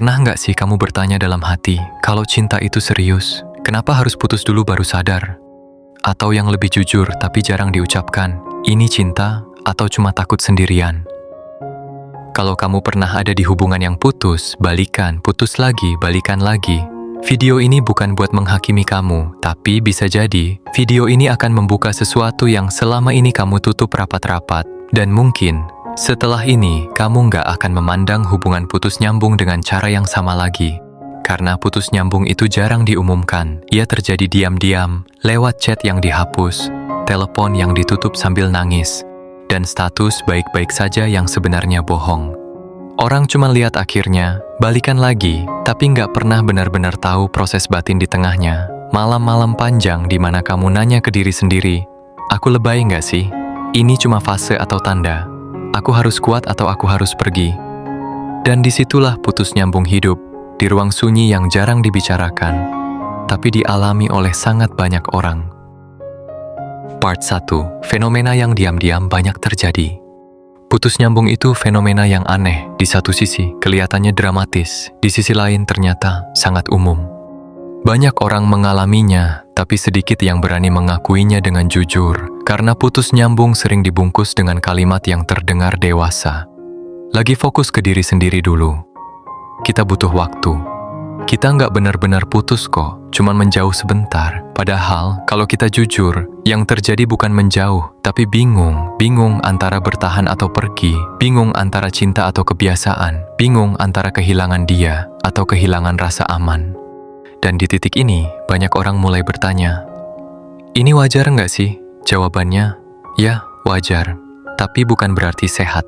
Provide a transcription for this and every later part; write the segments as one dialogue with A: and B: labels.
A: Pernah nggak sih kamu bertanya dalam hati, kalau cinta itu serius, kenapa harus putus dulu baru sadar? Atau yang lebih jujur tapi jarang diucapkan, ini cinta atau cuma takut sendirian? Kalau kamu pernah ada di hubungan yang putus, balikan, putus lagi, balikan lagi. Video ini bukan buat menghakimi kamu, tapi bisa jadi video ini akan membuka sesuatu yang selama ini kamu tutup rapat-rapat. Dan mungkin setelah ini kamu nggak akan memandang hubungan putus nyambung dengan cara yang sama lagi. Karena putus nyambung itu jarang diumumkan, ia terjadi diam-diam, lewat chat yang dihapus, telepon yang ditutup sambil nangis, dan status baik-baik saja yang sebenarnya bohong. Orang cuma lihat akhirnya, balikan lagi, tapi nggak pernah benar-benar tahu proses batin di tengahnya. Malam-malam panjang di mana kamu nanya ke diri sendiri, aku lebay nggak sih? Ini cuma fase atau tanda? Aku harus kuat atau aku harus pergi? Dan disitulah putus nyambung hidup, di ruang sunyi yang jarang dibicarakan, tapi dialami oleh sangat banyak orang. Part 1. Fenomena yang diam-diam banyak terjadi. Putus nyambung itu fenomena yang aneh. Di satu sisi, kelihatannya dramatis. Di sisi lain, ternyata sangat umum. Banyak orang mengalaminya, tapi sedikit yang berani mengakuinya dengan jujur. Karena putus nyambung sering dibungkus dengan kalimat yang terdengar dewasa. Lagi fokus ke diri sendiri dulu. Kita butuh waktu. Kita nggak benar-benar putus kok, cuman menjauh sebentar. Padahal, kalau kita jujur, yang terjadi bukan menjauh, tapi bingung. Bingung antara bertahan atau pergi, bingung antara cinta atau kebiasaan, bingung antara kehilangan dia atau kehilangan rasa aman. Dan di titik ini, banyak orang mulai bertanya, ini wajar nggak sih? Jawabannya, ya, wajar. Tapi bukan berarti sehat.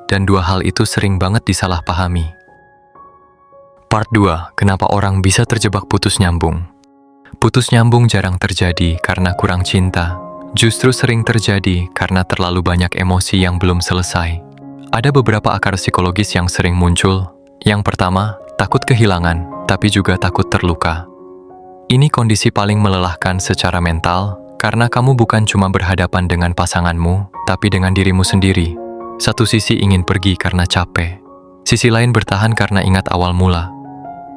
A: Dan dua hal itu sering banget disalahpahami. Part 2. Kenapa orang bisa terjebak putus nyambung? Putus nyambung jarang terjadi karena kurang cinta. Justru sering terjadi karena terlalu banyak emosi yang belum selesai. Ada beberapa akar psikologis yang sering muncul. Yang pertama, takut kehilangan, tapi juga takut terluka. Ini kondisi paling melelahkan secara mental, karena kamu bukan cuma berhadapan dengan pasanganmu, tapi dengan dirimu sendiri. Satu sisi ingin pergi karena capek, sisi lain bertahan karena ingat awal mula.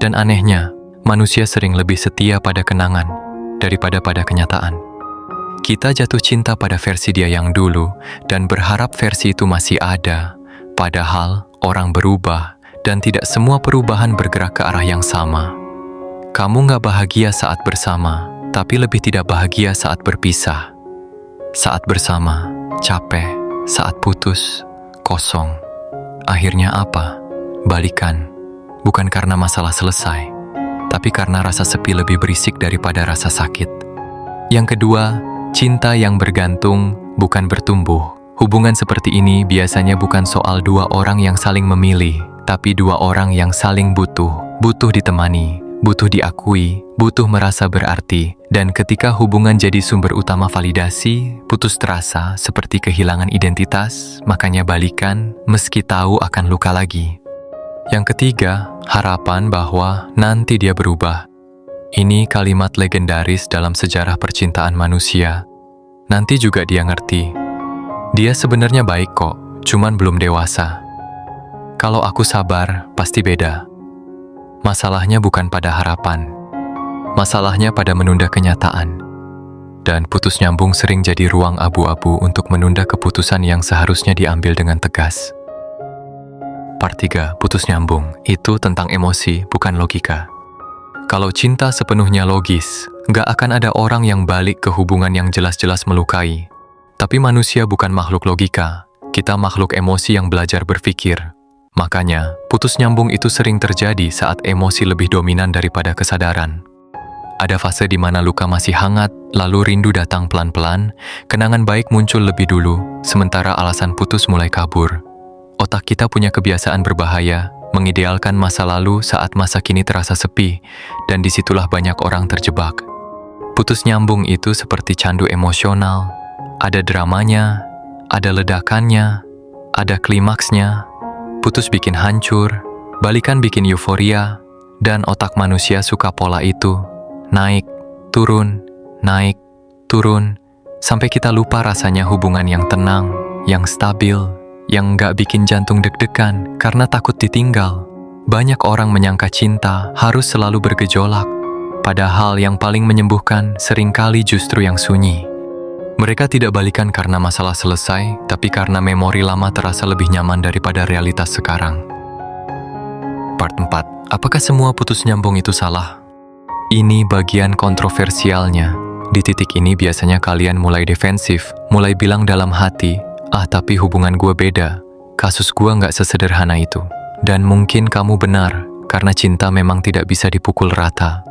A: Dan anehnya, manusia sering lebih setia pada kenangan daripada pada kenyataan. Kita jatuh cinta pada versi dia yang dulu dan berharap versi itu masih ada. Padahal orang berubah dan tidak semua perubahan bergerak ke arah yang sama. Kamu nggak bahagia saat bersama, tapi lebih tidak bahagia saat berpisah. Saat bersama, capek. Saat putus, kosong. Akhirnya apa? Balikan. Bukan karena masalah selesai, tapi karena rasa sepi lebih berisik daripada rasa sakit. Yang kedua, cinta yang bergantung, bukan bertumbuh. Hubungan seperti ini biasanya bukan soal dua orang yang saling memilih, tapi dua orang yang saling butuh. Butuh ditemani, butuh diakui, butuh merasa berarti. Dan ketika hubungan jadi sumber utama validasi, putus terasa seperti kehilangan identitas, makanya balikan meski tahu akan luka lagi. Yang ketiga, harapan bahwa nanti dia berubah. Ini kalimat legendaris dalam sejarah percintaan manusia. Nanti juga dia ngerti. Dia sebenarnya baik kok, cuman belum dewasa. Kalau aku sabar, pasti beda. Masalahnya bukan pada harapan. Masalahnya pada menunda kenyataan. Dan putus nyambung sering jadi ruang abu-abu untuk menunda keputusan yang seharusnya diambil dengan tegas. Part 3. Putus nyambung. Itu tentang emosi, bukan logika. Kalau cinta sepenuhnya logis, gak akan ada orang yang balik ke hubungan yang jelas-jelas melukai. Tapi manusia bukan makhluk logika. Kita makhluk emosi yang belajar berpikir. Makanya, putus nyambung itu sering terjadi saat emosi lebih dominan daripada kesadaran. Ada fase di mana luka masih hangat, lalu rindu datang pelan-pelan, kenangan baik muncul lebih dulu, sementara alasan putus mulai kabur. Otak kita punya kebiasaan berbahaya, mengidealkan masa lalu saat masa kini terasa sepi, dan disitulah banyak orang terjebak. Putus nyambung itu seperti candu emosional, ada dramanya, ada ledakannya, ada klimaksnya. Putus bikin hancur, balikan bikin euforia, dan otak manusia suka pola itu, naik, turun, sampai kita lupa rasanya hubungan yang tenang, yang stabil, yang nggak bikin jantung deg-degan karena takut ditinggal. Banyak orang menyangka cinta harus selalu bergejolak, padahal yang paling menyembuhkan seringkali justru yang sunyi. Mereka tidak balikan karena masalah selesai, tapi karena memori lama terasa lebih nyaman daripada realitas sekarang. Part 4. Apakah semua putus nyambung itu salah? Ini bagian kontroversialnya. Di titik ini biasanya kalian mulai defensif, mulai bilang dalam hati, tapi hubungan gue beda, kasus gue nggak sesederhana itu. Dan mungkin kamu benar, karena cinta memang tidak bisa dipukul rata.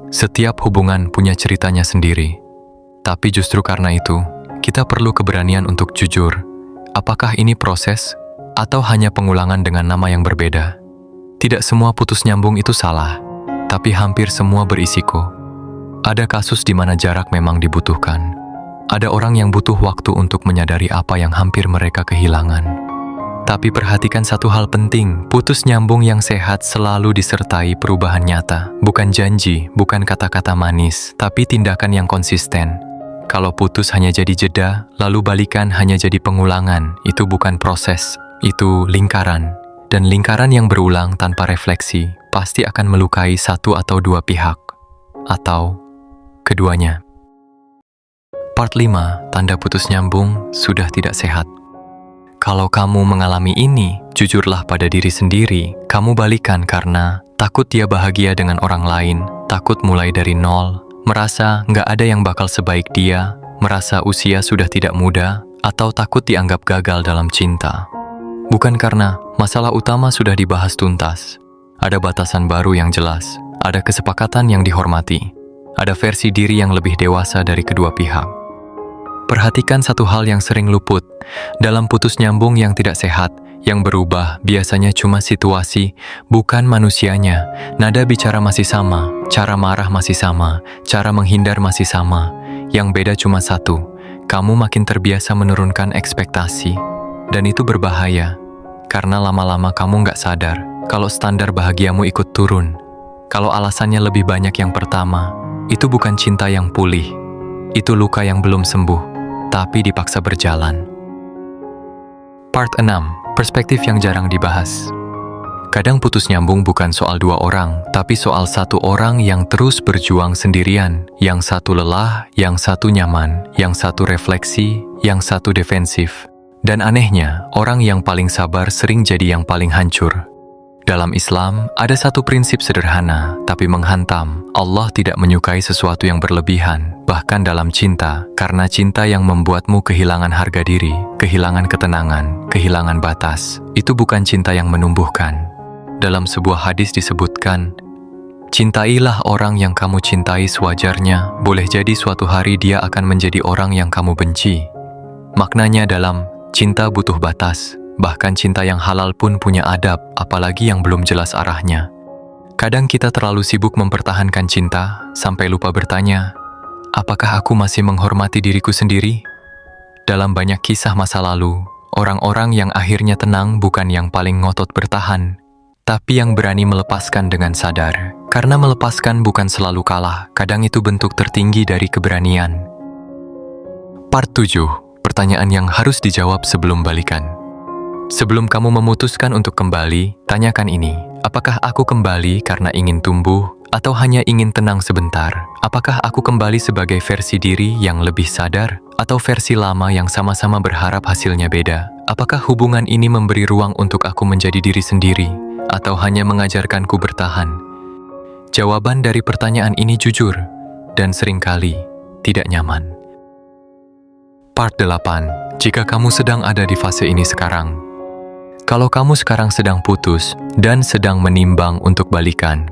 A: Setiap hubungan punya ceritanya sendiri. Tapi justru karena itu, kita perlu keberanian untuk jujur. Apakah ini proses, atau hanya pengulangan dengan nama yang berbeda? Tidak semua putus nyambung itu salah, tapi hampir semua berisiko. Ada kasus di mana jarak memang dibutuhkan. Ada orang yang butuh waktu untuk menyadari apa yang hampir mereka kehilangan. Tapi perhatikan satu hal penting, putus nyambung yang sehat selalu disertai perubahan nyata. Bukan janji, bukan kata-kata manis, tapi tindakan yang konsisten. Kalau putus hanya jadi jeda, lalu balikan hanya jadi pengulangan, itu bukan proses, itu lingkaran. Dan lingkaran yang berulang tanpa refleksi pasti akan melukai satu atau dua pihak, atau keduanya. Part 5, tanda putus nyambung sudah tidak sehat. Kalau kamu mengalami ini, jujurlah pada diri sendiri. Kamu balikan karena takut dia bahagia dengan orang lain, takut mulai dari nol, merasa nggak ada yang bakal sebaik dia, merasa usia sudah tidak muda, atau takut dianggap gagal dalam cinta. Bukan karena masalah utama sudah dibahas tuntas. Ada batasan baru yang jelas, ada kesepakatan yang dihormati, ada versi diri yang lebih dewasa dari kedua pihak. Perhatikan satu hal yang sering luput. Dalam putus nyambung yang tidak sehat, yang berubah biasanya cuma situasi, bukan manusianya. Nada bicara masih sama, cara marah masih sama, cara menghindar masih sama. Yang beda cuma satu, kamu makin terbiasa menurunkan ekspektasi. Dan itu berbahaya, karena lama-lama kamu nggak sadar kalau standar bahagiamu ikut turun. Kalau alasannya lebih banyak yang pertama, itu bukan cinta yang pulih. Itu luka yang belum sembuh, tapi dipaksa berjalan. Part 6. Perspektif yang jarang dibahas. Kadang putus nyambung bukan soal dua orang, tapi soal satu orang yang terus berjuang sendirian. Yang satu lelah, yang satu nyaman, yang satu refleksi, yang satu defensif. Dan anehnya, orang yang paling sabar sering jadi yang paling hancur. Dalam Islam, ada satu prinsip sederhana, tapi menghantam. Allah tidak menyukai sesuatu yang berlebihan, bahkan dalam cinta, karena cinta yang membuatmu kehilangan harga diri, kehilangan ketenangan, kehilangan batas. Itu bukan cinta yang menumbuhkan. Dalam sebuah hadis disebutkan, cintailah orang yang kamu cintai sewajarnya, boleh jadi suatu hari dia akan menjadi orang yang kamu benci. Maknanya dalam cinta butuh batas. Bahkan cinta yang halal pun punya adab, apalagi yang belum jelas arahnya. Kadang kita terlalu sibuk mempertahankan cinta, sampai lupa bertanya, apakah aku masih menghormati diriku sendiri? Dalam banyak kisah masa lalu, orang-orang yang akhirnya tenang bukan yang paling ngotot bertahan, tapi yang berani melepaskan dengan sadar. Karena melepaskan bukan selalu kalah, kadang itu bentuk tertinggi dari keberanian. Part 7, pertanyaan yang harus dijawab sebelum balikan. Sebelum kamu memutuskan untuk kembali, tanyakan ini. Apakah aku kembali karena ingin tumbuh, atau hanya ingin tenang sebentar? Apakah aku kembali sebagai versi diri yang lebih sadar, atau versi lama yang sama-sama berharap hasilnya beda? Apakah hubungan ini memberi ruang untuk aku menjadi diri sendiri, atau hanya mengajarkanku bertahan? Jawaban dari pertanyaan ini jujur, dan seringkali tidak nyaman. Part 8. Jika kamu sedang ada di fase ini sekarang. Kalau kamu sekarang sedang putus dan sedang menimbang untuk balikan,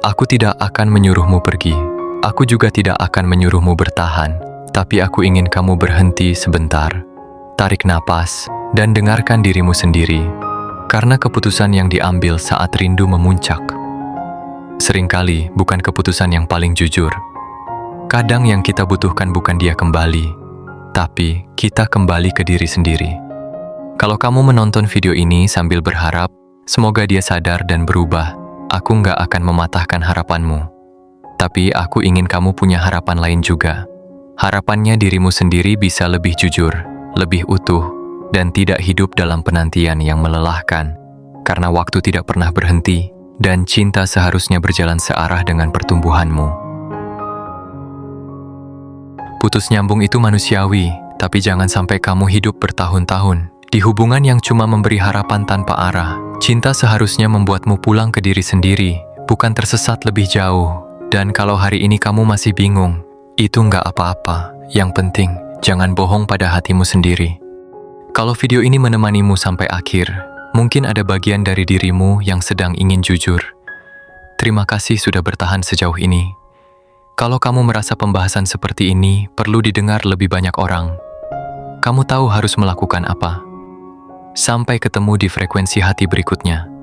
A: aku tidak akan menyuruhmu pergi. Aku juga tidak akan menyuruhmu bertahan, tapi aku ingin kamu berhenti sebentar. Tarik napas dan dengarkan dirimu sendiri, karena keputusan yang diambil saat rindu memuncak. Seringkali bukan keputusan yang paling jujur. Kadang yang kita butuhkan bukan dia kembali, tapi kita kembali ke diri sendiri. Kalau kamu menonton video ini sambil berharap, semoga dia sadar dan berubah, aku nggak akan mematahkan harapanmu. Tapi aku ingin kamu punya harapan lain juga. Harapannya dirimu sendiri bisa lebih jujur, lebih utuh, dan tidak hidup dalam penantian yang melelahkan. karena waktu tidak pernah berhenti, dan cinta seharusnya berjalan searah dengan pertumbuhanmu. Putus nyambung itu manusiawi, tapi jangan sampai kamu hidup bertahun-tahun di hubungan yang cuma memberi harapan tanpa arah. Cinta seharusnya membuatmu pulang ke diri sendiri, bukan tersesat lebih jauh. Dan kalau hari ini kamu masih bingung, itu nggak apa-apa. Yang penting, jangan bohong pada hatimu sendiri. Kalau video ini menemanimu sampai akhir, mungkin ada bagian dari dirimu yang sedang ingin jujur. Terima kasih sudah bertahan sejauh ini. Kalau kamu merasa pembahasan seperti ini perlu didengar lebih banyak orang, kamu tahu harus melakukan apa. Sampai ketemu di frekuensi hati berikutnya.